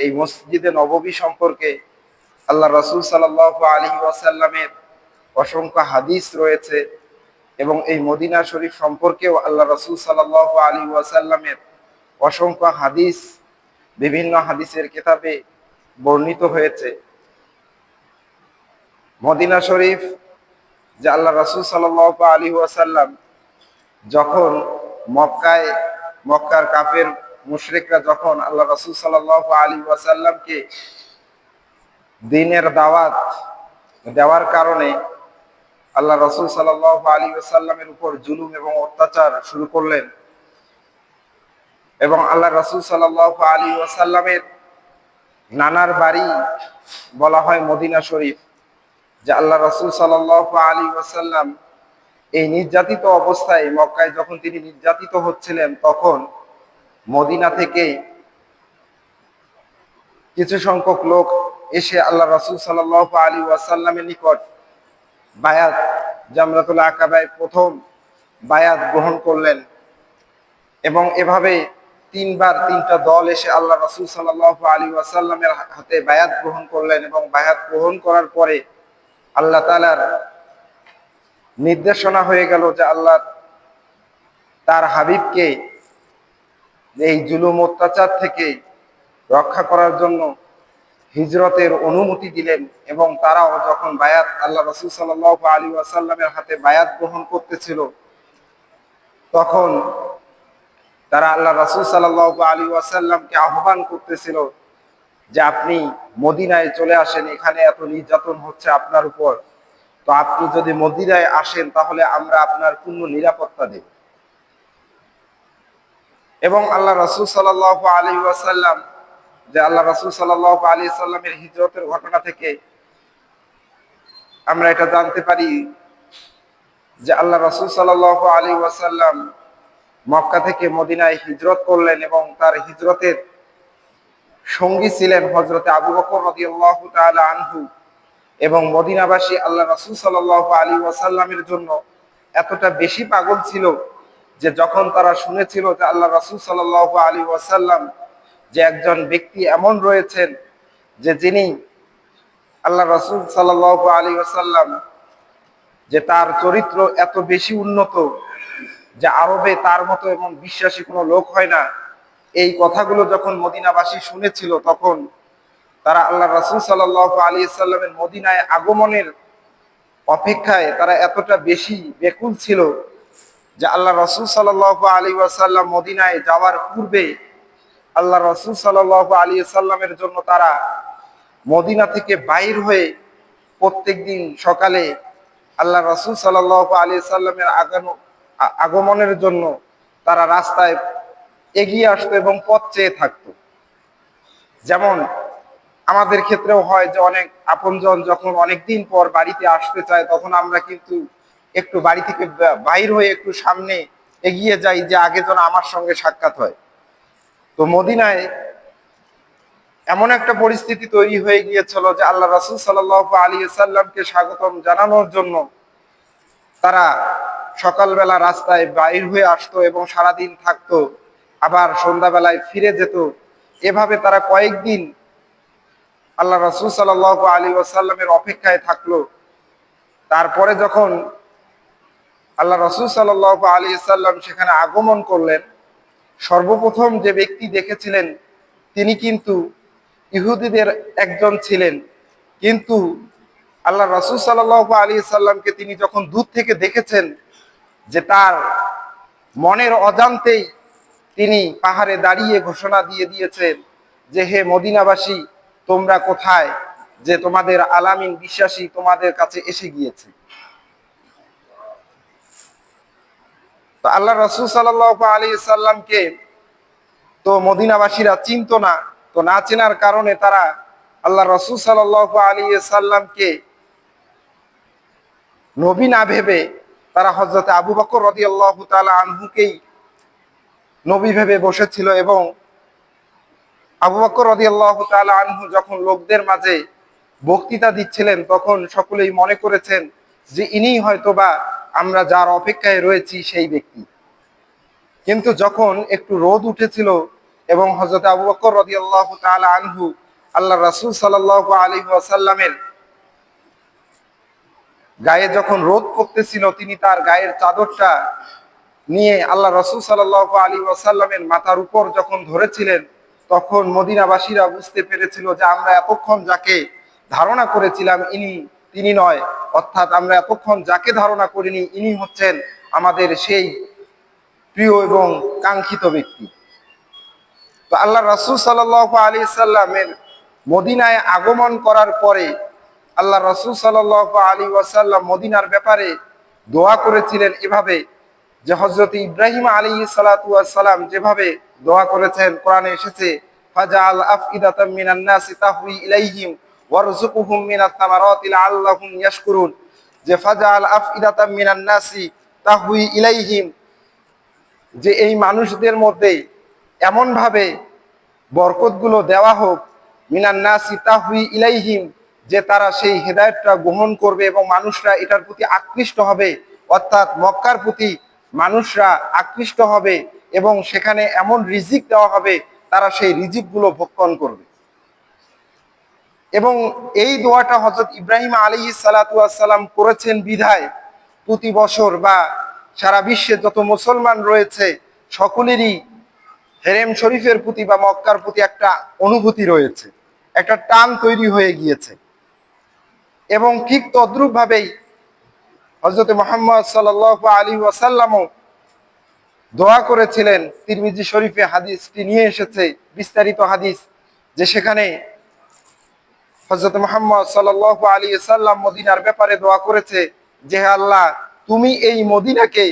এই মসজিদে নববী সম্পর্কে আল্লাহ রাসূল সাল্লাল্লাহু আলাইহি ওয়াসাল্লামের অসংখ্য হাদিস রয়েছে এবং এই মদিনা শরীফ সম্পর্কেও আল্লাহ রাসূল সাল্লাল্লাহু আলাইহি ওয়াসাল্লামের অসংখ্য হাদিস বিভিন্ন হাদিসের কিতাবে বর্ণিত হয়েছে। মদিনা শরীফ যে আল্লাহ রাসূল সাল্লাল্লাহু আলাইহি ওয়াসাল্লাম যখন মক্কার কাফের মুশরিকরা যখন আল্লাহ রাসূল সাল্লাল্লাহু আলাইহি ওয়াসাল্লামকে দ্বীনের দাওয়াত দেওয়ার কারণে আল্লাহ রাসূল সাল্লাল্লাহু আলাইহি ওয়াসাল্লামের উপর জুলুম এবং অত্যাচার শুরু করলেন এবং আল্লাহ রাসূল সাল্লাল্লাহু আলাইহি ওয়াসাল্লামের নানার বাড়ি বলা হয় মদিনা শরীফ। যে আল্লাহ রাসূল সাল্লাল্লাহু আলাইহি ওয়াসাল্লাম এই নির্যাতিত অবস্থায় মক্কায় যখন তিনি নির্যাতিত হচ্ছিলেন তখন মদিনা থেকে কিছু সংখ্যক লোক এসে আল্লাহ রাসূল সাল্লাল্লাহু আলাইহি ওয়াসাল্লামের নিকট বায়াত জামরাতুল আকাবায় প্রথম বায়াত গ্রহণ করলেন এবং এভাবে তিনবার তিনটা দল এসে আল্লাহ রাসূল সাল্লাল্লাহু আলাইহি ওয়াসাল্লামের হাতে বায়াত গ্রহণ করলেন এবং বায়াত গ্রহণ করার পরে আল্লাহ তাআলার নির্দেশনা হয়ে গেল যে আল্লাহ তার হাবিবকে এই জুলুম অত্যাচার থেকে রক্ষা করার জন্য হিজরতের অনুমতি দিলেন এবং তারাও যখন বায়াত আল্লাহ রাসূল সাল্লাল্লাহু আলাইহি ওয়াসাল্লামের হাতে বায়াত গ্রহণ করতেছিল তখন তারা আল্লাহ রাসূল সাল্লাল্লাহু আলাইহি ওয়াসাল্লামকে আহ্বান করতেছিল যে আপনি মদিনায় চলে আসেন, এখানে এত নির্যাতন হচ্ছে আপনার উপর, তো আপনি যদি মদিনায় আসেন তাহলে আমরা আপনার পূর্ণ নিরাপত্তা দেব। এবং আল্লাহ রাসূল সাল্লাল্লাহু আলাইহি ওয়াসাল্লাম যে আল্লাহ রাসূল সাল্লাল্লাহু আলাইহি সাল্লামের হিজরতের ঘটনা থেকে আমরা এটা জানতে পারি যে আল্লাহ রাসূল সাল্লাল্লাহু আলাইহি ওয়াসাল্লাম মক্কা থেকে মদিনায় হিজরত করলেন এবং তার হিজরতের সঙ্গী ছিলেন হযরতে আবু বকর রাদিয়াল্লাহু তাআলা আনহু। এবং মদিনাবাসী আল্লাহ রাসূল সাল্লাল্লাহু আলাইহি ওয়াসাল্লামের জন্য এতটা বেশি পাগল ছিল যে যখন তারা শুনেছিল যে আল্লাহ রাসূল সাল্লাল্লাহু আলাইহি ওয়াসাল্লাম যে একজন ব্যক্তি এমন রয়েছেন যে যিনি আল্লাহ রাসূল সাল্লাল্লাহু আলাইহি ওয়াসাল্লাম যে তার চরিত্র এত বেশি উন্নত যে আরবে তার মতো এমন বিশ্বাসী কোনো লোক হয় না, এই কথাগুলো যখন মদিনাবাসী শুনেছিল তখন তারা আল্লাহ রাসূল সাল্লাল্লাহু আলাইহি সাল্লামের মদিনায় আগমনের অপেক্ষায় তারা এতটা বেশি ব্যাকুল ছিল যে আল্লাহ রাসূল সাল্লাল্লাহু আলাইহি ওয়াসাল্লাম মদিনায় যাওয়ার পূর্বে আল্লাহ রাসূল সাল্লাল্লাহু আলাইহি সাল্লামের জন্য তারা মদিনা থেকে বাইর হয়ে প্রত্যেকদিন সকালে আল্লাহ রাসূল সাল্লাল্লাহু আলাইহি সাল্লামের আগমনের জন্য তারা রাস্তায় এগিয়ে আসতো এবং পথ চেয়ে থাকতো। যেমন আমাদের ক্ষেত্রেও হয় যে অনেক আপনজন যখন অনেকদিন পর বাড়িতে আসতে চায় তখন আমরা কিন্তু একটু বাড়ি থেকে বাইর হয়ে একটু সামনে এগিয়ে যাই যে আগে যেন আমার সঙ্গে সাক্ষাৎ হয়। তো মদিনায় এমন একটা পরিস্থিতি তৈরি হয়ে গিয়েছিল যে আল্লাহ রাসূল সাল্লাল্লাহু আলাইহি সাল্লামকে স্বাগতম জানানোর জন্য তারা সকালবেলা রাস্তায় বাইর হয়ে আসতো এবং সারাদিন থাকতো, আবার সন্ধ্যাবেলায় ফিরে যেত। এভাবে তারা কয়েকদিন আল্লাহ রাসূল সাল্লাল্লাহু আলাইহি ওয়াসাল্লামের অপেক্ষায় থাকলো। তারপরে যখন আল্লাহ রাসূল সাল্লাল্লাহু আলাইহি সাল্লাম সেখানে আগমন করলেন, সর্বপ্রথম যে ব্যক্তি দেখেছিলেন তিনি কিন্তু ইহুদিদের একজন ছিলেন। কিন্তু আল্লাহ রাসূল সাল্লাল্লাহু আলাইহি সাল্লামকে তিনি যখন দূর থেকে দেখেছেন যে তার মনের অজান্তেই তিনি পাহাড়ে দাঁড়িয়ে ঘোষণা দিয়ে দিয়েছেন যে হে মদিনাবাসী, তোমরা কোথায়, যে তোমাদের আলামিন বিশ্বাসী তোমাদের কাছে এসে গিয়েছে। তো আল্লাহ রাসূল সাল্লাল্লাহু আলাইহি সাল্লামকে তো মদিনাবাসীরা চিনতো না, তো না চেনার কারণে তারা আল্লাহ রাসূল সাল্লাল্লাহু আলাইহি সাল্লামকে নবী না ভেবে তারা হযরতে আবু বকর রাদিয়াল্লাহু তাআলা আনহুকেই নবী ভেবে বসেছিল। এবং আবু বকর রাদিয়াল্লাহু তাআলা আনহু যখন লোকদের মাঝে বক্তৃতা দিচ্ছিলেন তখন সকলেই মনে করেছেন যে ইনিই হয়তোবা আমরা যার অপেক্ষায় রয়েছি সেই ব্যক্তি। কিন্তু যখন একটু রোদ উঠেছিল এবং হযরত আবু বকর রাদিয়াল্লাহু তাআলা আনহু আল্লাহ রাসূল সাল্লাল্লাহু আলাইহি ওয়াসাল্লামের গায়ে যখন রোদ পড়তেছিল, তিনি তার গায়ের চাদরটা নিয়ে আল্লাহ রাসূল সাল্লাল্লাহু আলাইহি ওয়াসাল্লামের মাথার উপর যখন ধরেছিলেন, তখন মদিনাবাসীরা বুঝতে পেরেছিল যে আমরা এতক্ষণ যাকে ধারণা করেছিলাম তিনি নয়, অর্থাৎ আমরা এতক্ষণ যাকে ধারণা করিনি ইনি হচ্ছেন আমাদের সেই প্রিয় এবং কাঙ্ক্ষিত ব্যক্তি। তো আল্লাহ রাসূল সাল্লাল্লাহু আলাইহি সাল্লামের মদিনায় আগমন করার পরে আল্লাহ রাসূল সাল্লাল্লাহু আলাইহি ওয়াসাল্লাম মদিনার ব্যাপারে দোয়া করেছিলেন এভাবে, যে হযরত ইব্রাহিম আলাইহিস সালাতু ওয়াস সালাম যেভাবে দোয়া করেছেন কোরআনে এসেছে, ফাজআল আফইদাতাম মিনান নাসি তাহওয়ি ইলাইহিম ওয়ারযুকহুম মিনাত তামারাতি লাআল্লাহুম ইয়াশকুরুন, যে ফাজআল আফইদাতাম মিনান নাসি তাহওয়ি ইলাইহিম, যে এই মানুষদের মধ্যে এমন ভাবে বরকতগুলো দেওয়া হোক, মিনান নাসি তাহওয়ি ইলাইহিম, যে তারা সেই হেদায়েতটা গ্রহণ করবে এবং মানুষরা এটার প্রতি আকৃষ্ট হবে, অর্থাৎ মক্কার প্রতি মানুষরা আকৃষ্ট হবে এবং সেখানে এমন রিজিক দেওয়া হবে তারা সেই রিজিকগুলো ভক্ষণ করবে। এবং এই দোয়াটা হযরত ইব্রাহিম আলাইহিস সালাতু ওয়াস সালাম করেছেন বিধায় প্রতি বছর বা সারা বিশ্বে যত মুসলমান রয়েছে সকলেরই হেরেম শরীফের প্রতি বা মক্কার প্রতি একটা অনুভূতি রয়েছে, একটা টান তৈরি হয়ে গিয়েছে। এবং ঠিক তদ্রূপ ভাবেই হযরত মুহাম্মদ সাল্লাল্লাহু আলাইহি ওয়াসাল্লামও দোয়া করেছিলেন। তিরমিজি শরীফে হাদিসটি নিয়ে এসেছে, বিস্তারিত হাদিস, যে সেখানে হযরত মুহাম্মদ সাল্লাল্লাহু আলাইহি ওয়াসাল্লাম মদিনার ব্যাপারে দোয়া করেছে যে, হে আল্লাহ, তুমি এই মদিনাকে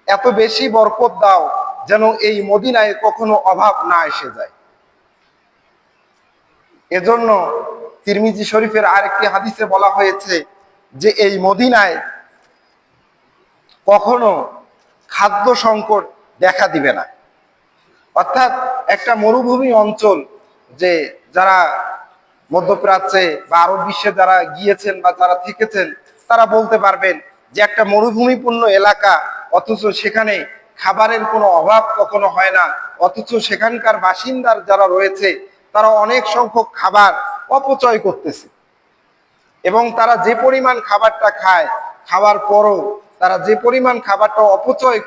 এত বেশি বরকত দাও যেন এই মদিনায় কখনো অভাব না এসে যায়। এজন্য তিরমিজি শরীফের আরেকটি হাদিসে বলা হয়েছে যে এই মদিনায় কখনো খাদ্য সংকট দেখা দিবে না। অর্থাৎ একটা মরুভূমি অঞ্চল, যে যারা মধ্যপ্রাচ্যে বা আরব বিশ্বে যারা গিয়েছেন বা যারা থেকেছেন তারা বলতে পারবেন যে একটা মরুভূমিপূর্ণ এলাকা, অথচ সেখানে খাবারের কোনো অভাব কখনো হয় না, অথচ সেখানকার বাসিন্দার যারা রয়েছে তারা অনেক সংখ্যক খাবার অপচয় করতেছে এবং তারা যে পরিমাণ খাবারটা খায়, খাওয়ার পরও তারা যে পরিমাণ খাবারটা অপচয়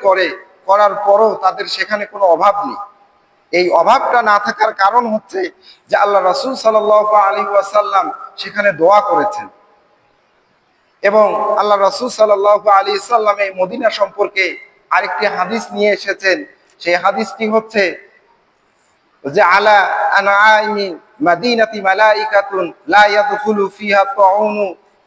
করার পরও তাদের সেখানে কোনো অভাব নেই। এই অভাবটা না থাকার কারণ হচ্ছে যে আল্লাহ রাসূল সাল্লাল্লাহু আলাইহি ওয়াসাল্লাম সেখানে দোয়া করেছেন। এবং আল্লাহ রাসূল সাল্লাল্লাহু আলাইহি সাল্লাম এই মদিনা সম্পর্কে আরেকটি হাদিস নিয়ে এসেছেন। সেই হাদিসটি হচ্ছে যে আলা আনআইমি মাদিনাতি মালাইকাতুন লা ইয়াদখুলু ফিহা তাউনু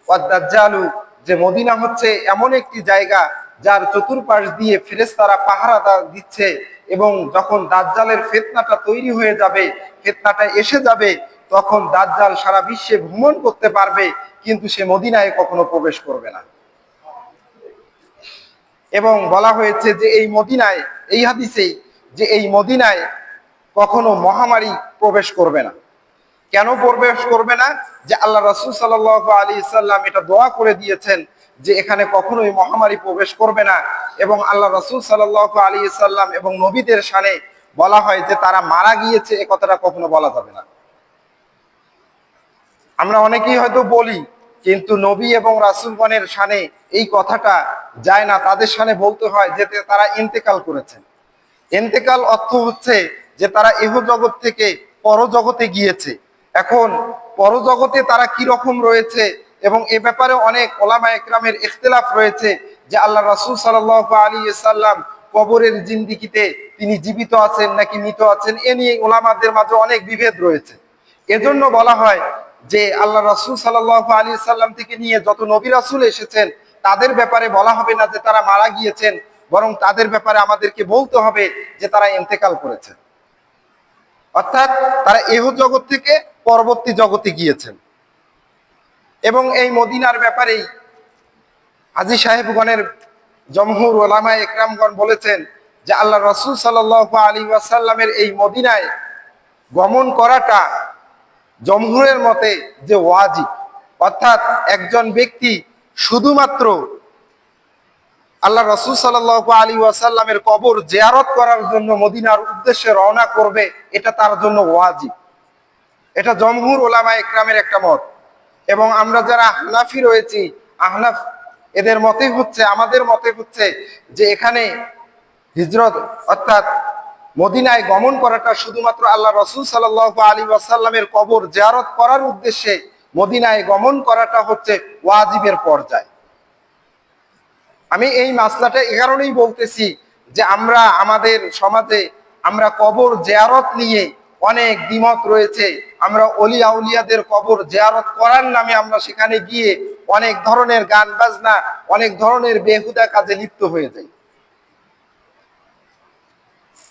ওয়াদ দাজ্জালু, যে মদিনা হচ্ছে এমন একটি জায়গা যার চতুর্পাশ দিয়ে ফেরেশতারা পাহারা দিচ্ছে এবং যখন দাজ্জালের ফিতনাটা তৈরি হয়ে যাবে, ফিতনাটা এসে যাবে, তখন দাজ্জাল সারা বিশ্বে ভ্রমণ করতে পারবে কিন্তু সে মদিনায় কখনো প্রবেশ করবে না। এবং বলা হয়েছে যে এই মদিনায়, এই হাদিসেই, যে এই মদিনায় কখনো মহামারী প্রবেশ করবে না। কেন প্রবেশ করবে না? যে আল্লাহ রাসূল সাল্লাল্লাহু আলাইহি সাল্লাম এটা দোয়া করে দিয়েছেন যে এখানে কখনোই মহামারী প্রবেশ করবে না। এবং আল্লাহ রাসূল সাল্লাল্লাহু আলাইহি সাল্লাম এবং নবীদের শানে বলা হয় যে তারা মারা গিয়েছে, এ কথাটা কখনো বলা যাবে না। আমরা অনেকেই হয়তো বলি, কিন্তু নবী এবং রাসূলগণের শানে এই কথাটা যায় না, তাদের শানে বলতে হয় যে তারা ইন্তেকাল করেছেন। ইন্তেকাল অর্থ হচ্ছে যে তারা ইহ জগৎ থেকে পরজগতে গিয়েছে। এখন পরজগতে তারা কি রকম রয়েছে এবং এ ব্যাপারে অনেক ওলামা ইকরামের ইখতিলাফ রয়েছে যে আল্লাহ রাসূল সাল্লাল্লাহু আলাইহি সাল্লাম কবরের জিন্দেগিতে তিনি জীবিত আছেন নাকি মৃত আছেন, এ নিয়ে ওলামাদের মাঝে অনেক বিভেদ রয়েছে। এজন্য বলা হয় যে আল্লাহ রাসূল সাল্লাল্লাহু আলাইহি সাল্লাম থেকে নিয়ে যত নবী রাসূল এসেছেন তাদের ব্যাপারে বলা হবে না যে তারা মারা গিয়েছেন, বরং তাদের ব্যাপারে আমাদেরকে বলতে হবে যে তারা ইন্তেকাল করেছেন, অর্থাৎ তারা ইহ জগৎ থেকে পরবর্তী জগতে গিয়েছেন। এবং এই মদিনার ব্যাপারেই হাজী সাহেবগণের জমহুর ওলামা ইকরামগণ বলেছেন যে আল্লাহ রাসূল সাল্লাল্লাহু আলাইহি ওয়াসাল্লামের এই মদিনায় গমন করাটা জমহুরের মতে যে ওয়াজিব, অর্থাৎ একজন ব্যক্তি শুধুমাত্র আল্লাহ রাসূল সাল্লাল্লাহু আলাইহি ওয়াসাল্লামের কবর জিয়ারত করার জন্য মদিনার উদ্দেশ্যে রওনা করবে, এটা তার জন্য ওয়াজিব। এটা জমহুর উলামায়ে ইকরামের একটা মত। এবং আমরা যারা হানাফি রয়েছি, আহনাফ, এদের মতে হচ্ছে, আমাদের মতে হচ্ছে যে এখানে হিজরত অর্থাৎ মদিনায় গমন করাটা শুধুমাত্র আল্লাহ রাসূল সাল্লাল্লাহু আলাইহি ওয়াসাল্লামের কবর জিয়ারত করার উদ্দেশ্যে মদিনায় গমন করাটা হচ্ছে ওয়াজিবের পর্যায়। আমি এই মাসলাটা এই কারণেই বলতেছি যে আমরা আমাদের সমাজে আমরা কবর জিয়ারত নিয়ে অনেক দ্বিমত রয়েছে। আমরা অলি আউলিয়াদের কবর জিয়ারত করার নামে আমরা সেখানে গিয়ে অনেক ধরনের গান বাজনা, অনেক ধরনের বেহুদা কাজে লিপ্ত হয়ে যাই।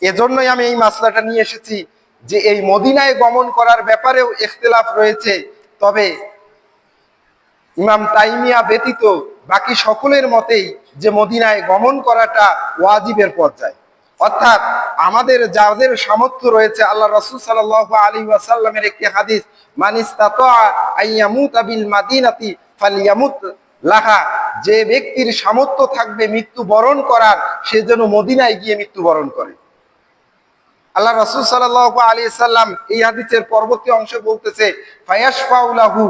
এজন্যই আমি এই মাসলাটা নিয়ে এসেছি যে এই মদিনায় গমন করার ব্যাপারেও ইখতিলাফ রয়েছে, তবে ইমাম তাইমিয়া ব্যতীত বাকি সকলের মতেই যে মদিনায় গমন করাটা ওয়াজিবের পর্যায়। অর্থাৎ আমাদের যাদের সামর্থ্য রয়েছে, আল্লাহ রাসূল সাল্লাল্লাহু আলাইহি ওয়াসাল্লামের একটি হাদিস, মান ইসতাতা আইয়ামুতা বিল মাদিনাতি ফালিয়ামুত লাহা, যে ব্যক্তির সামর্থ্য থাকবে মৃত্যুবরণ করার, সে যেন মদিনায় গিয়ে মৃত্যুবরণ করে। আল্লাহ রাসূল সাল্লাল্লাহু আলাইহি সাল্লাম এই হাদিসের পরবর্তী অংশে বলতেছে ফায়াশফাউ লাহু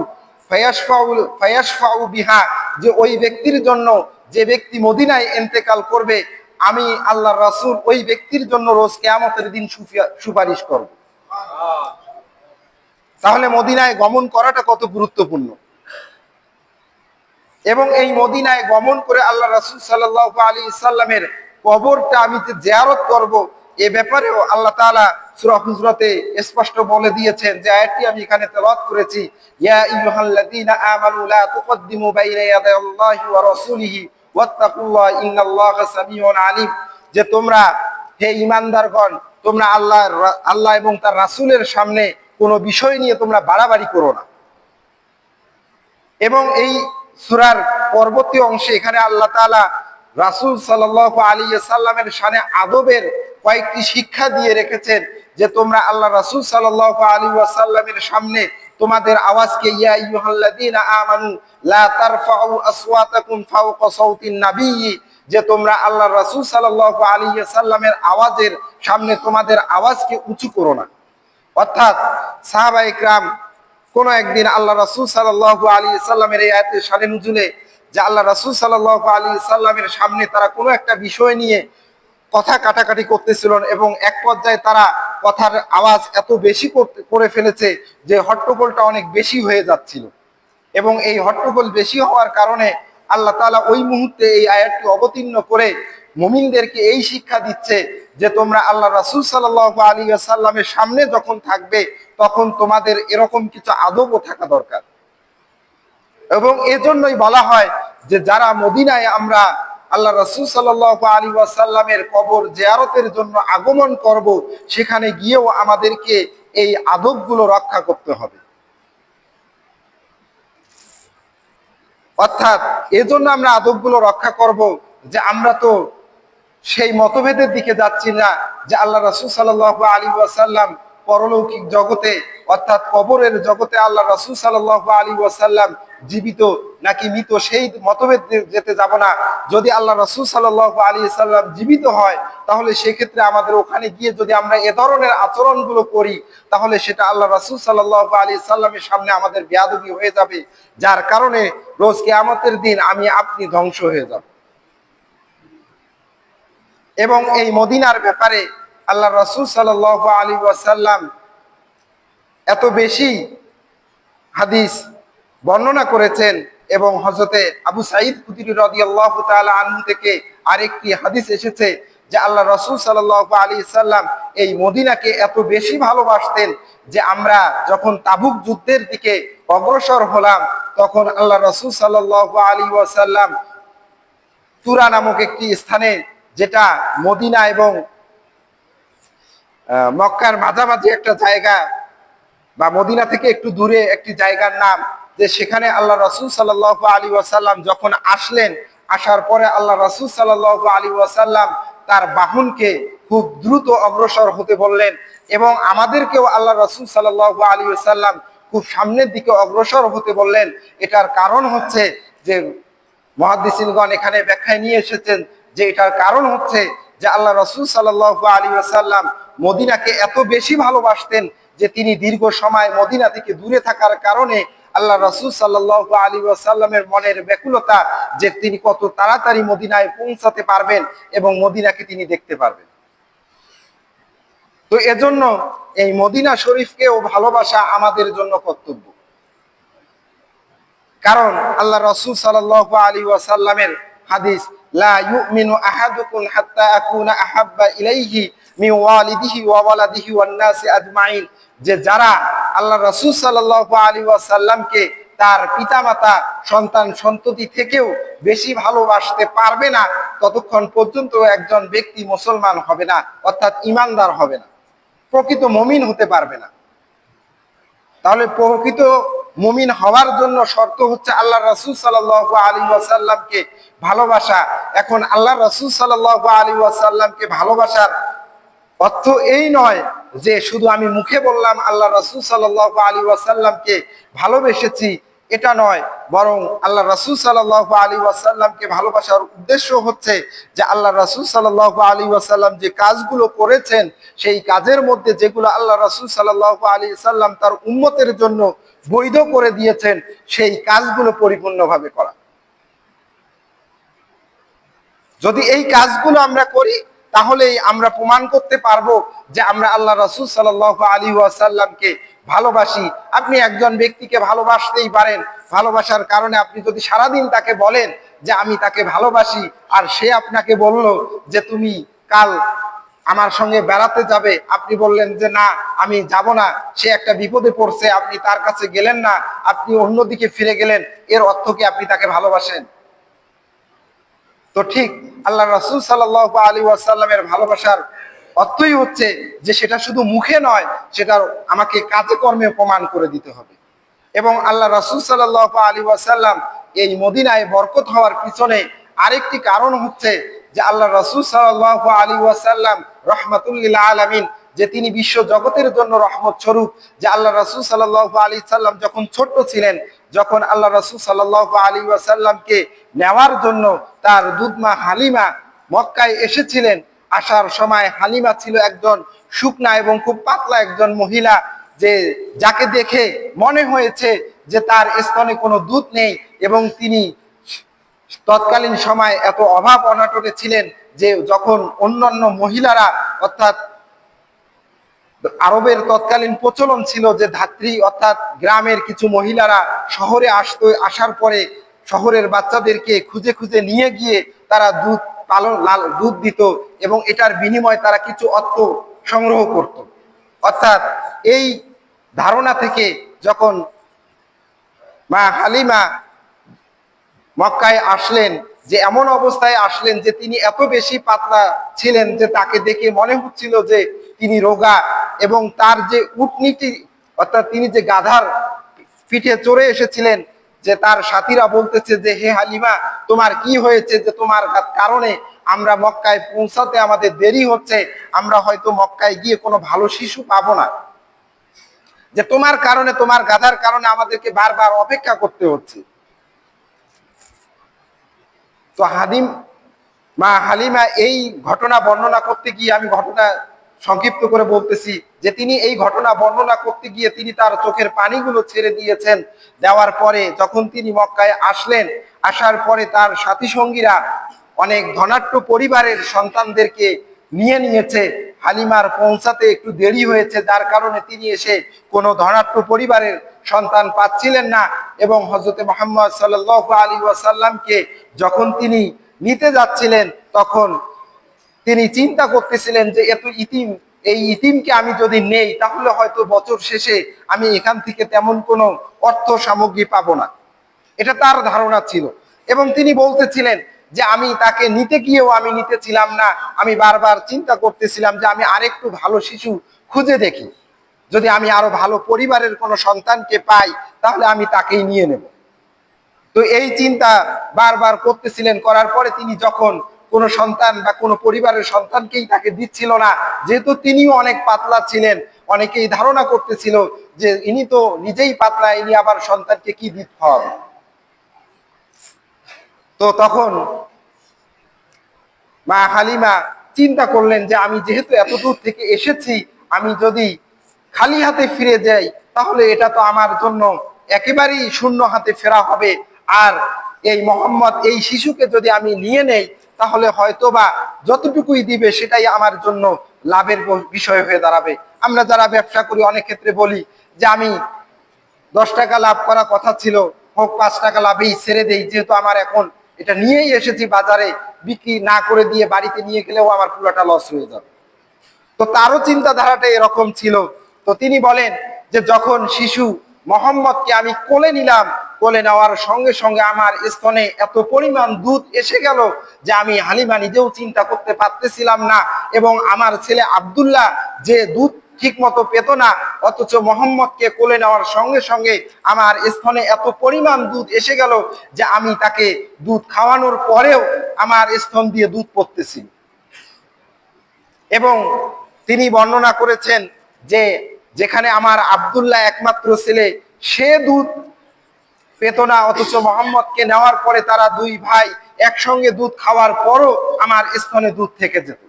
ফায়াশফাউ বিহা, যে ওই ব্যক্তির জন্য, যে ব্যক্তি মদিনায় ইন্তেকাল করবে, আমি আল্লাহর রাসূল ওই ব্যক্তির জন্য রোজ কিয়ামতের দিন সুপারিশ করব। তাহলে মদিনায় গমন করাটা কত গুরুত্বপূর্ণ। এবং এই মদিনায় গমন করে আল্লাহ রাসূল সাল্লাল্লাহু আলাইহি সাল্লামের কবরটা আমি যে জিয়ারত করব, এ ব্যাপারেও আল্লাহ তাআলা সূরা হুজরাতে স্পষ্ট বলে দিয়েছেন, যে আয়াতটি আমি এখানে তেলাওয়াত করেছি, ইয়া আইয়ুহাল্লাযীনা আমানু লা তুকদ্দিমু বাইনা ইয়াদাইল্লাহি ওয়া রাসূলিহি ওয়াত্তাকুল্লাহ ইন্নাল্লাহা সামিউন আলিম, যে তোমরা, হে ঈমানদারগণ, তোমরা আল্লাহ এবং তার রাসূলের সামনে কোনো বিষয় নিয়ে তোমরা বাড়াবাড়ি করো না। এবং এই সূরার পরবর্তী অংশে এখানে আল্লাহ তাআলা রাসূল সাল্লাল্লাহু আলাইহি সাল্লামের শানে আদবের কয়েকটি শিক্ষা দিয়ে রেখেছেন, যে তোমরা আল্লাহ রাসূল সাল্লাল্লাহু আলাইহি ওয়াসাল্লামের সামনে তোমাদের আওয়াজকে, ইয়া আইয়ুহাল্লাযীনা আমানু লা তারফাউ আসওয়াতাকুম ফাওকা সাওতিন নাবিয়্যি, যে তোমরা আল্লাহ রাসূল সাল্লাল্লাহু আলাইহি সাল্লামের আওয়াজের সামনে তোমাদের আওয়াজকে উঁচু করো না। অর্থাৎ সাহাবায়ে কেরাম কোন একদিন আল্লাহ রাসূল সাল্লাল্লাহু আলাইহি সাল্লামের এই আয়াতের শানে নুজুলে, যে আল্লাহ রাসূল সাল্লাল্লাহু আলাইহি সাল্লামের সামনে তারা কোনো একটা বিষয় নিয়ে কথা কাটাকাটি করতেছিলেন, এবং এক পর্যায়ে তারা কথার আওয়াজ এত বেশি করে ফেলেছে যে হট্টগোলটা অনেক বেশি হয়ে যাচ্ছিল। এবং এই হট্টগোল বেশি হওয়ার কারণে আল্লাহ তাআলা ওই মুহূর্তে এই আয়াতটি অবতীর্ণ করে মুমিনদেরকে এই শিক্ষা দিচ্ছে, যে তোমরা আল্লাহ রাসূল সাল্লাল্লাহু আলাইহি ওয়াসাল্লামের সামনে যখন থাকবে, তখন তোমাদের এরকম কিছু আদবও থাকা দরকার। এবং এজন্যই বলা হয় যে যারা মদিনায় আমরা আল্লাহ রাসূল সাল্লাল্লাহু আলাইহি ওয়াসাল্লামের কবর জিয়ারতের জন্য আগমন করব, সেখানে গিয়েও আমাদেরকে এই আদবগুলো রক্ষা করতে হবে। অর্থাৎ এজন্য আমরা আদবগুলো রক্ষা করব, যে আমরা তো সেই মতভেদের দিকে যাচ্ছি না যে আল্লাহ রাসূল সাল্লাল্লাহু আলাইহি ওয়াসাল্লাম পরলৌকিক জগতে অর্থাৎ কবরের জগতে আল্লাহ রাসূল সাল্লাল্লাহু আলাইহি ওয়াসাল্লাম জীবিত নাকি মৃত, সেই মতভেদ যেতে যাব না। যদি আল্লাহ রাসূল সাল্লাল্লাহু আলাইহি সাল্লাম জীবিত হয়, তাহলে সেক্ষেত্রে আমাদের ওখানে গিয়ে যদি আমরা এ ধরনের আচরণগুলো করি, তাহলে সেটা আল্লাহ রাসূল সাল্লাল্লাহু আলাইহি সাল্লামের সামনে আমাদের বেয়াদবি হয়ে যাবে, যার কারণে রোজ কিয়ামতের দিন আমি আপনি ধ্বংস হয়ে যাব। এবং এই মদিনার ব্যাপারে আল্লাহ রাসূল সাল্লাল্লাহু আলাইহি ওয়াসাল্লাম এত বেশি হাদিস বর্ণনা করেছেন, এবং হযরতে আবু সাঈদ খুদরি রাদিয়াল্লাহু তাআলা আনহু থেকে আরেকটি হাদিস এসেছে যে আল্লাহ রাসূল সাল্লাল্লাহু আলাইহি সাল্লাম এই মদিনাকে এত বেশি ভালোবাসতেন যে আমরা যখন তাবুক যুদ্ধের দিকে অগ্রসর হলাম, তখন আল্লাহ রাসূল সাল্লাল্লাহু আলাইহি ওয়াসাল্লাম তুরা নামক একটি স্থানে, যেটা মদিনা এবং মক্কার মাঝামাঝি একটা জায়গা বা মদিনা থেকে একটু দূরে একটি জায়গার নাম, যে সেখানে আল্লাহ রাসূল সাল্লাল্লাহু আলাইহি ওয়াসাল্লাম যখন আসলেন, আসার পরে আল্লাহ রাসূল সাল্লাল্লাহু আলাইহি ওয়াসাল্লাম তার বাহনকে খুব দ্রুত অগ্রসর হতে বললেন, এবং আমাদেরকেও আল্লাহ রাসূল সাল্লাল্লাহু আলাইহি ওয়াসাল্লাম খুব সামনের দিকে অগ্রসর হতে বললেন। এটার কারণ হচ্ছে যে মুহাদ্দিসিনগণ এখানে ব্যাখ্যায় নিয়ে এসেছেন যে এটার কারণ হচ্ছে যে আল্লাহ রাসূল সাল্লাল্লাহু আলাইহি ওয়াসাল্লাম মদিনাকে এত বেশি ভালোবাসতেন যে তিনি দীর্ঘ সময় মদিনা থেকে দূরে থাকার কারণে আল্লাহ রাসূল সাল্লাল্লাহু আলাইহি ওয়াসাল্লামের মনের ব্যাকুলতা যে তিনি কত তাড়াতাড়ি মদিনায় পৌঁছাতে পারবেন এবং মদিনাকে তিনি দেখতে পারবেন। তো এজন্য এই মদিনা শরীফকেও ভালোবাসা আমাদের জন্য কর্তব্য। কারণ আল্লাহ রাসূল সাল্লাল্লাহু আলাইহি ওয়াসাল্লামের হাদিস, লা ইউমিনু আহাদুকুম হাত্তা আকুনা আহাব্বা ইলাইহি মিন ওয়ালিদিহি ওয়া ওয়ালাদিহি ওয়ান নাসি আজমাইন, যে যারা আল্লাহ রাসূল সাল্লাল্লাহু আলাইহি ওয়াসাল্লামকে তার পিতামাতা সন্তান সন্ততি থেকেও বেশি ভালোবাসতে পারবে না ততক্ষণ পর্যন্ত একজন ব্যক্তি মুসলমান হবে না, অর্থাৎ ঈমানদার হবে না, প্রকৃত মুমিন হতে পারবে না। তাহলে প্রকৃত মুমিন হওয়ার জন্য শর্ত হচ্ছে আল্লাহ রাসূল সাল্লাল্লাহু আলাইহি ওয়াসাল্লামকে ভালোবাসা। এখন আল্লাহ রাসূল সাল্লাল্লাহু আলাইহি ওয়াসাল্লামকে ভালোবাসার অর্থ এই নয় যে শুধু আমি মুখে বললাম আল্লাহ রাসূল সাল্লাল্লাহু আলাইহি ওয়াসাল্লামকে ভালোবেসেছি, এটা নয়, বরং আল্লাহ রাসূল সাল্লাল্লাহু আলাইহি ওয়াসাল্লামকে ভালোবাসার উদ্দেশ্য হচ্ছে যে আল্লাহ রাসূল সাল্লাল্লাহু আলাইহি ওয়াসাল্লাম যে কাজগুলো করেছেন সেই কাজের মধ্যে যেগুলো আল্লাহ রাসূল সাল্লাল্লাহু আলাইহি ওয়াসাল্লাম তার উম্মতের জন্য বৈধ করে দিয়েছেন সেই কাজগুলো পরিপূর্ণভাবে করা। যদি এই কাজগুলো আমরা করি তাহলেই আমরা প্রমাণ করতে পারবো যে আমরা আল্লাহ রাসূল সাল্লাল্লাহু আলাইহি ওয়াসাল্লামকে ভালোবাসি। আপনি একজন ব্যক্তিকে ভালোবাসতেই পারেন, ভালোবাসার কারণে আপনি যদি সারাদিন তাকে বলেন যে আমি তাকে ভালোবাসি, আর সে আপনাকে বলল যে তুমি কাল আমার সঙ্গে বেড়াতে যাবে, আপনি বললেন যে না আমি যাব না, সে একটা বিপদে পড়ছে, আপনি তার কাছে গেলেন না, আপনি অন্যদিকে ফিরে গেলেন, এর অর্থ কি আপনি তাকে ভালোবাসেন? তো ঠিক আল্লাহ রাসূল সাল্লাল্লাহু আলাইহি ওয়াসাল্লামের ভালোবাসার অর্থই হচ্ছে যে সেটা শুধু মুখে নয়, সেটা আমাকে কাজে কর্মে প্রমাণ করে দিতে হবে। এবং আল্লাহ রাসূল সাল্লাল্লাহু আলাইহি ওয়াসাল্লাম এই মদিনায় বরকত হওয়ার পিছনে আরেকটি কারণ হচ্ছে যে আল্লাহ রাসূল সাল্লাল্লাহু আলাইহি ওয়াসাল্লাম রাহমাতুল লিল আলামিন, যে তিনি বিশ্ব জগতের জন্য রহমত স্বরূপ। যে আল্লাহ রাসূল সাল্লাল্লাহু আলাইহি সাল্লাম যখন ছোট ছিলেন, যখন আল্লাহ রাসূল সাল্লাল্লাহু আলাইহি ওয়াসাল্লামকে নেওয়ার জন্য তার দুধমা হালিমা মক্কায় এসেছিলেন, আসার সময় হালিমা ছিল একজন শুকনা এবং খুব পাতলা একজন মহিলা, যে যাকে দেখে মনে হয়েছে যে তার স্তনে কোনো দুধ নেই, এবং তিনি তৎকালীন সময় এত অভাব অনাটনে ছিলেন যে যখন অন্যান্য মহিলারা, অর্থাৎ আরবের তৎকালীন প্রচলন ছিল যে ধাত্রী অর্থাৎ গ্রামের কিছু মহিলারা শহরে আসার পরে শহরের বাচ্চাদেরকে খুঁজে খুঁজে নিয়ে গিয়ে তারা দুধ দিত এবং এটার বিনিময়ে তারা কিছু অর্থ সংগ্রহ করত। অর্থাৎ এই ধারণা থেকে যখন মা হালিমা মক্কায় আসলেন, যে এমন অবস্থায় আসলেন যে তিনি এত বেশি পাতলা ছিলেন যে তাকে দেখে মনে হচ্ছিল যে তিনি রোগা, এবং তার যে উটনীটি অর্থাৎ তিনি যে গাধার পিঠে চড়ে এসেছিলেন, যে তার সাথীরা বলতেছে যে হে হালিমা তোমার কি হয়েছে, যে তোমার কারণে আমরা মক্কায় পৌঁছাতে আমাদের দেরি হচ্ছে, আমরা হয়তো মক্কায় গিয়ে কোনো ভালো শিশু পাবো না, যে তোমার কারণে তোমার গাধার কারণে আমাদেরকে বারবার অপেক্ষা করতে হচ্ছে। তো মা হালিমা এই ঘটনা বর্ণনা করতে গিয়ে, আমি ঘটনা সংক্ষিপ্ত করে বলতেছি, যে তিনি এই ঘটনা বর্ণনা করতে গিয়ে তিনি তার চোখের পানিগুলো ছেড়ে দিয়েছেন। দেওয়ার পরে যখন তিনি মক্কায় আসলেন, আসার পরে তার সাথী সঙ্গীরা অনেক ধনাঢ্য পরিবারের সন্তানদেরকে নিয়েছে। হালিমার পৌঁছাতে একটু দেরি হয়েছে, যার কারণে তিনি এসে কোনো ধনাঢ্য পরিবারের সন্তান পাচ্ছিলেন না। এবং হযরত মুহাম্মদ সাল্লাল্লাহু আলাইহি ওয়াসাল্লামকে যখন তিনি নিতে যাচ্ছিলেন, তখন তিনি চিন্তা করতেছিলেন যে এই ইতিমকে আমি যদি নেই তাহলে হয়তো বছর শেষে আমি এখান থেকে তেমন কোনো অর্থ সামগ্রী পাবো না, এটা তার ধারণা ছিল। এবং তিনি বলতেছিলেন যে আমি তাকে নিতে গিয়েও আমি নিতেছিলাম না, আমি বারবার চিন্তা করতেছিলাম যে আমি আরেকটু ভালো শিশু খুঁজে দেখি, যদি আমি আরো ভালো পরিবারের কোনো সন্তানকে পাই তাহলে আমি তাকেই নিয়ে নেব। তো এই চিন্তা বারবার করতেছিলেন, করার পরে তিনি যখন কোনো সন্তান বা কোনো পরিবারের সন্তানকেই তাকে দিচ্ছিল না, যেহেতু তিনিও অনেক পাতলা ছিলেন, অনেকেই ধারণা করতেছিল যে ইনি তো নিজেই পাতলা, ইনি আবার সন্তানকে কি দিতে হবে। তো তখন মা হালিমা চিন্তা করলেন যে আমি যেহেতু এত দূর থেকে এসেছি, আমি যদি খালি হাতে ফিরে যাই তাহলে এটা তো আমার জন্য একেবারেই শূন্য হাতে ফেরা হবে। আর এই মোহাম্মদ, এই শিশুকে যদি আমি নিয়ে নেই তাহলে হয়তোবা যতটুকুই দিবে সেটাই আমার জন্য লাভের বিষয় হয়ে দাঁড়াবে। আমরা যারা ব্যবসা করি অনেক ক্ষেত্রে বলি যে আমি 10 টাকা লাভ করা কথা ছিল, হোক 5 টাকা লাভেই ছেড়ে দেই, যেহেতু আমার এখন এটা নিয়েই এসেছি বাজারে, বিক্রি না করে দিয়ে বাড়িতে নিয়ে গেলেও আমার পুরোটা লস হয়ে যাবে। তো তারও চিন্তাধারাটা এরকম ছিল। তো তিনি বলেন যে যখন শিশু মোহাম্মদকে আমি কোলে নিলাম, কোলে নেওয়ার সঙ্গে সঙ্গে আমার স্তনে এত পরিমাণ দুধ এসে গেল যে আমি হালিমা নিজেও চিন্তা করতে পারতেছিলাম না। এবং আমার ছেলে আব্দুল্লাহ যে দুধ ঠিক মতো পেত না, অথচ মোহাম্মদকে কোলে নেওয়ার সঙ্গে সঙ্গে আমার স্তনে এত পরিমাণ দুধ এসে গেল যে আমি তাকে দুধ খাওয়ানোর পরেও আমার স্তন দিয়ে দুধ পড়তেছিল। এবং তিনি বর্ণনা করেছেন যে যেখানে আমার আব্দুল্লাহ একমাত্র ছেলে, সে দুধ পেত না, অথচ মোহাম্মদকে নেওয়ার পরে তারা দুই ভাই একসঙ্গে দুধ খাওয়ার পরও আমার স্তনে দুধ থেকে যেত।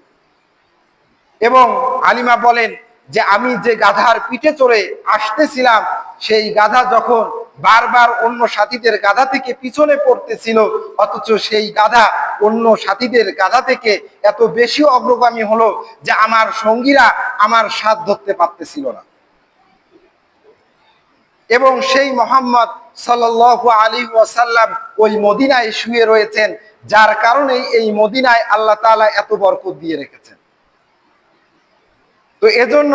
এবং আলিমা বলেন যে আমি যে গাধার পিঠে চড়ে আসতেছিলাম, সেই গাধা যখন বারবার অন্য সাথীদের গাধা থেকে পিছনে পড়তেছিল, অথচ সেই গাধা অন্য সাথীদের গাধা থেকে এত বেশি অগ্রগামী হলো যে আমার সঙ্গীরা আমার সাথ ধরতে পারতেছিল না। এবং সেই মোহাম্মদ সাল্লাল্লাহু আলাইহি ওয়াসাল্লাম ওই মদিনায় শুয়ে রয়েছেন, যার কারণে এই মদিনায় আল্লাহ তাআলা এত বরকত দিয়ে রেখেছেন। তো এজন্য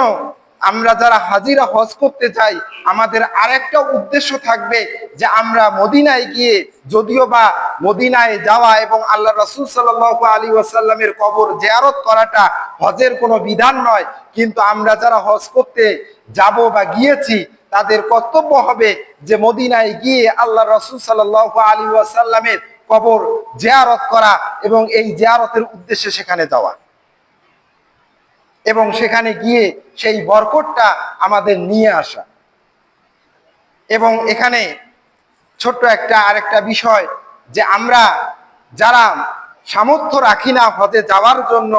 আমরা যারা হাজিরা হজ করতে যাই, আমাদের আরেকটা উদ্দেশ্য থাকবে যে আমরা মদিনায় গিয়ে, যদিও বা মদিনায় যাওয়া এবং আল্লাহ রাসূল সাল্লাল্লাহু আলাইহি ওয়াসাল্লামের কবর জিয়ারত করাটা হজের কোনো বিধান নয়, কিন্তু আমরা যারা হজ করতে যাব বা গিয়েছি তাদের কর্তব্য হবে যে মদিনায় গিয়ে আল্লাহ রাসূল সাল্লাল্লাহু আলাইহি ওয়াসাল্লামের কবর জিয়ারত করা এবং এই জিয়ারতের উদ্দেশ্যে সেখানে যাওয়া এবং সেখানে গিয়ে সেই বরকতটা আমাদের নিয়ে আসা। এবং এখানে ছোট্ট আরেকটা বিষয়, যে আমরা যারা সামর্থ্য রাখি না হজে যাওয়ার জন্য,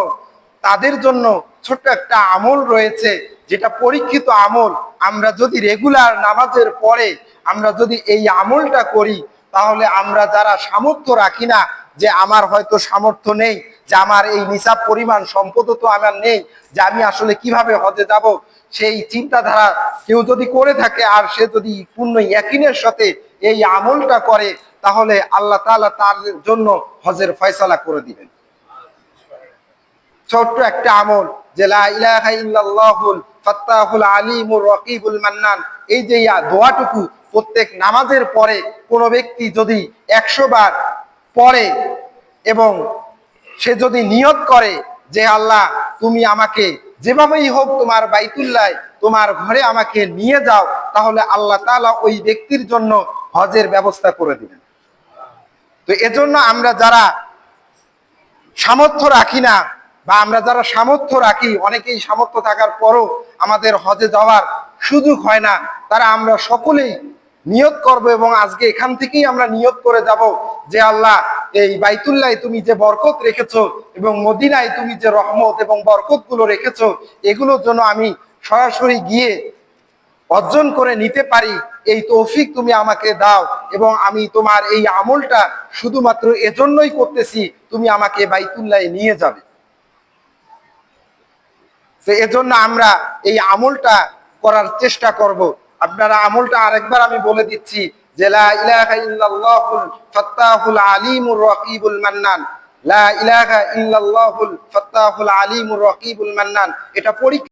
তাদের জন্য ছোট্ট একটা আমল রয়েছে, যেটা পরীক্ষিত আমল। আমরা যদি রেগুলার নামাজের পরে আমরা যদি এই আমলটা করি, তাহলে আমরা যারা সামর্থ্য রাখি না, যে আমার হয়তো সামর্থ্য নেই, যে আমার এই নিসাব পরিমাণ সম্পদ তো আমার নেই, যে আমি আসলে কিভাবে হজে যাব, সেই চিন্তাধারা কেউ যদি করে থাকে আর সে যদি পূর্ণ ইয়াকিনের সাথে এই আমলটা করে, তাহলে আল্লাহ তাআলা তার জন্য হজের ফয়সালা করে দিবেন। ছোট্ট একটা আমল, যে লা ইলাহা ইল্লাল্লাহুল ফাত্তাহুল আলিমুর রাকিবুল মান্নান, এই যে দোয়াটুকু প্রত্যেক নামাজের পরে কোনো ব্যক্তি যদি 100 বার পড়ে এবং সে যদি নিয়ত করে যে আল্লাহ তুমি আমাকে যেভাবেই হোক তোমার বাইতুল্লাহ, তোমার ঘরে আমাকে নিয়ে যাও, তাহলে আল্লাহ তাআলা ওই ব্যক্তির জন্য হজের ব্যবস্থা করে দিবেন। তো এজন্য আমরা যারা সামর্থ্য রাখি না, বা আমরা যারা সামর্থ্য রাখি, অনেকেই সামর্থ্য থাকার পরও আমাদের হজে যাওয়ার সুযোগ হয় না, তারা আমরা সকলেই নিয়ত করব এবং আজকে এখান থেকেই আমরা নিয়ত করে যাব যে আল্লাহ এই বাইতুল্লাহ তুমি যে বরকত রেখেছো এবং মদিনায় তুমি যে রহমত এবং বরকত গুলো রেখেছো, এগুলোর জন্য আমি সরাসরি গিয়ে অর্জন করে নিতে পারি, এই তৌফিক তুমি আমাকে দাও। এবং আমি তোমার এই আমলটা শুধুমাত্র এজন্যই করতেছি, তুমি আমাকে বাইতুল্লাহ নিয়ে যাবে। তো এজন্য আমরা এই আমলটা করার চেষ্টা করব। আপনারা আমলটা আরেকবার আমি বলে দিচ্ছি, যে লা ইলাহা ইল্লাল্লাহুল ফাত্তাহুল আলিমুর রাকিবুল মান্নান, লা ইলাহা ইল্লাল্লাহুল ফাত্তাহুল আলিমুর রাকিবুল মান্নান। এটা পরীক্ষা